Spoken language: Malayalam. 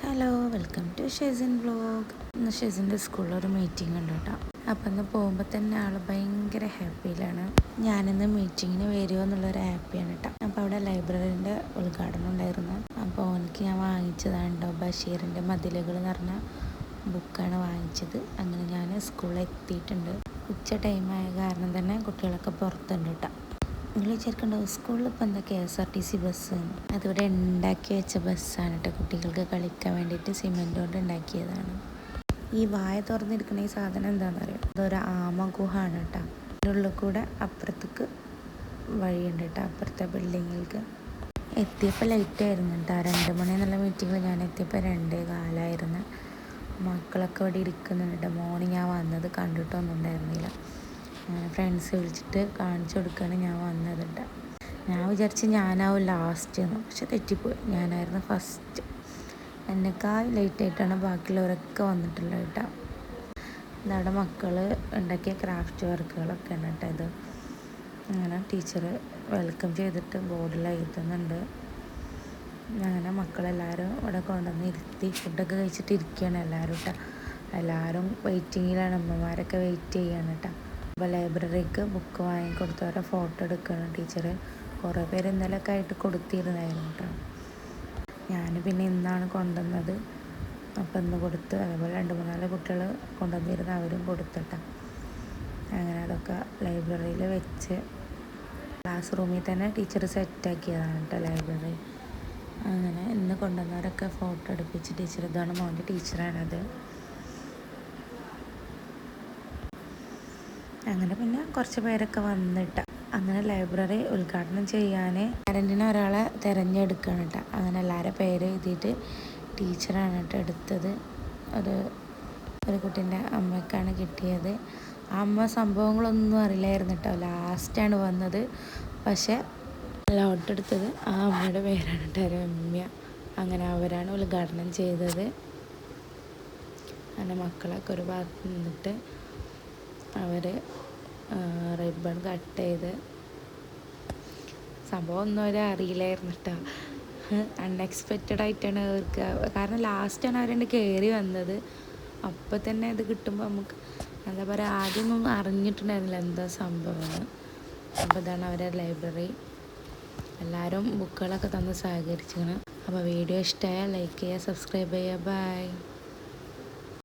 Hello, welcome to Shezin vlog. ഇന്ന് ഷെസിൻ്റെ സ്കൂളിലൊരു മീറ്റിംഗ് ഉണ്ട് കേട്ടോ. അപ്പം ഇന്ന് പോകുമ്പോൾ തന്നെ ആൾ ഭയങ്കര ഹാപ്പിയിലാണ്. ഞാനിന്ന് മീറ്റിങ്ങിന് വരുമോ എന്നുള്ളൊരു ഹാപ്പിയാണ് കേട്ടോ. അപ്പോൾ അവിടെ ലൈബ്രറീൻ്റെ ഉദ്ഘാടനം ഉണ്ടായിരുന്നു. അപ്പോൾ എനിക്ക് ഞാൻ വാങ്ങിച്ചതാണ് കേട്ടോ, ബഷീറിൻ്റെ മതിലുകൾ എന്ന് പറഞ്ഞ ബുക്കാണ് വാങ്ങിച്ചത്. അങ്ങനെ ഞാൻ സ്കൂളിൽ എത്തിയിട്ടുണ്ട്. ഉച്ച ടൈമായ കാരണം തന്നെ കുട്ടികളൊക്കെ പുറത്തുണ്ട് കേട്ടോ. നിങ്ങൾ വിചാരിക്കണ്ടോ സ്കൂളിൽ ഇപ്പോൾ എന്താ KSRTC ബസ്? അതിവിടെ ഉണ്ടാക്കി വെച്ച ബസ്സാണ് കേട്ടോ. കുട്ടികൾക്ക് കളിക്കാൻ വേണ്ടിയിട്ട് സിമെൻറ്റ് കൊണ്ട് ഉണ്ടാക്കിയതാണ്. ഈ വായ തുറന്നിരിക്കുന്ന ഈ സാധനം എന്താണെന്ന് അറിയാം, അതൊരു ആമ ഗുഹയാണ് കേട്ടോ. അതിൻ്റെ ഉള്ളിൽ കൂടെ അപ്പുറത്തേക്ക് വഴിയുണ്ട് കേട്ടോ, അപ്പുറത്തെ ബിൽഡിങ്ങിലേക്ക്. എത്തിയപ്പോൾ ലൈറ്റ് ആയിരുന്നു കേട്ടോ. 2 മണി എന്നുള്ള മീറ്റിങ്ങിൽ ഞാൻ എത്തിയപ്പോൾ 2:15. മക്കളൊക്കെ ഇവിടെ ഇരിക്കുന്നുണ്ട് കേട്ടോ. മോർണിംഗ് ഞാൻ വന്നത് കണ്ടിട്ടൊന്നും ഉണ്ടായിരുന്നില്ല. ഫ്രണ്ട്സ് വിളിച്ചിട്ട് കാണിച്ചു കൊടുക്കുകയാണ് ഞാൻ വന്നതുണ്ട്. ഞാൻ വിചാരിച്ച് ഞാനാവും ലാസ്റ്റ് എന്ന്, പക്ഷെ തെറ്റിപ്പോയി. ഞാനായിരുന്നു ഫസ്റ്റ്. എന്നെക്കാൾ ലേറ്റായിട്ടാണ് ബാക്കിയുള്ളവരൊക്കെ വന്നിട്ടുള്ളത് കേട്ടോ. ഇതവിടെ മക്കൾ ഉണ്ടാക്കിയ ക്രാഫ്റ്റ് വർക്കുകളൊക്കെ ഉണ്ട് കേട്ടോ. ഇത് അങ്ങനെ ടീച്ചർ വെൽക്കം ചെയ്തിട്ട് ബോർഡിൽ എഴുതുന്നുണ്ട്. അങ്ങനെ മക്കളെല്ലാവരും ഇവിടെ കൊണ്ടുവന്ന് ഇരുത്തി ഫുഡൊക്കെ കഴിച്ചിട്ട് ഇരിക്കുകയാണ് എല്ലാവരും കേട്ടോ. എല്ലാവരും വെയിറ്റിങ്ങിലാണ്, അമ്മമാരൊക്കെ വെയിറ്റ് ചെയ്യാണ് കേട്ടോ. അപ്പോൾ ലൈബ്രറിക്ക് ബുക്ക് വാങ്ങിക്കൊടുത്തവരെ ഫോട്ടോ എടുക്കണം ടീച്ചർ. കുറേ പേര് ഇന്നലെയൊക്കെ ആയിട്ട് കൊടുത്തിരുന്നായിരുന്നു കേട്ടോ. ഞാൻ പിന്നെ ഇന്നാണ് കൊണ്ടുവന്നത്. അപ്പോൾ ഇന്ന് കൊടുത്ത്, അതേപോലെ 2-3 കുട്ടികൾ കൊണ്ടുവന്നിരുന്ന അവരും കൊടുത്തിട്ടാ. അങ്ങനെ അതൊക്കെ ലൈബ്രറിയിൽ വെച്ച് ക്ലാസ് റൂമിൽ തന്നെ ടീച്ചർ സെറ്റാക്കിയതാണ് കേട്ടോ ലൈബ്രറി. അങ്ങനെ ഇന്ന് കൊണ്ടുവന്നവരൊക്കെ ഫോട്ടോ എടുപ്പിച്ച് ടീച്ചർ, ഇതാണ് മോൻ്റെ ടീച്ചറാണത്. അങ്ങനെ പിന്നെ കുറച്ച് പേരൊക്കെ വന്നിട്ട് അങ്ങനെ ലൈബ്രറി ഉദ്ഘാടനം ചെയ്യാൻ പാരൻറ്റിനെ ഒരാളെ തിരഞ്ഞെടുക്കണം കേട്ടോ. അങ്ങനെ എല്ലാവരും പേര് എഴുതിയിട്ട് ടീച്ചറാണ് കേട്ടോ എടുത്തത്. ഒരു കുട്ടീൻ്റെ അമ്മയ്ക്കാണ് കിട്ടിയത്. ആ അമ്മ സംഭവങ്ങളൊന്നും അറിയില്ലായിരുന്നു കേട്ടോ. ലാസ്റ്റാണ് വന്നത്. പക്ഷേ ലോട്ട് എടുത്തത് ആ അമ്മയുടെ പേരാണ് കേട്ടോ, രമ്യ. അങ്ങനെ അവരാണ് ഉദ്ഘാടനം ചെയ്തത്. അങ്ങനെ മക്കളൊക്കെ ഒരു ഭാഗത്ത് നിന്നിട്ട് അവർ റിബൺ കട്ട് ചെയ്ത്, സംഭവം ഒന്നും അവർ അറിയില്ലായിരുന്നു കേട്ടോ. അൺഎക്സ്പെക്റ്റഡ് ആയിട്ടാണ് അവർക്ക്, കാരണം ലാസ്റ്റാണ് അവരെന്നെ കയറി വന്നത്. അപ്പോൾ തന്നെ ഇത് കിട്ടുമ്പോൾ നമുക്ക് എന്താ പറയുക, ആദ്യമൊന്നും അറിഞ്ഞിട്ടുണ്ടായിരുന്നില്ല എന്താ സംഭവം. അപ്പോൾ ഇതാണ് അവരുടെ ലൈബ്രറി. എല്ലാവരും ബുക്കുകളൊക്കെ തന്ന് സഹകരിച്ചിരിക്കണം. അപ്പോൾ വീഡിയോ ഇഷ്ടമായാൽ ലൈക്ക് ചെയ്യുക, സബ്സ്ക്രൈബ് ചെയ്യുക. ബൈ.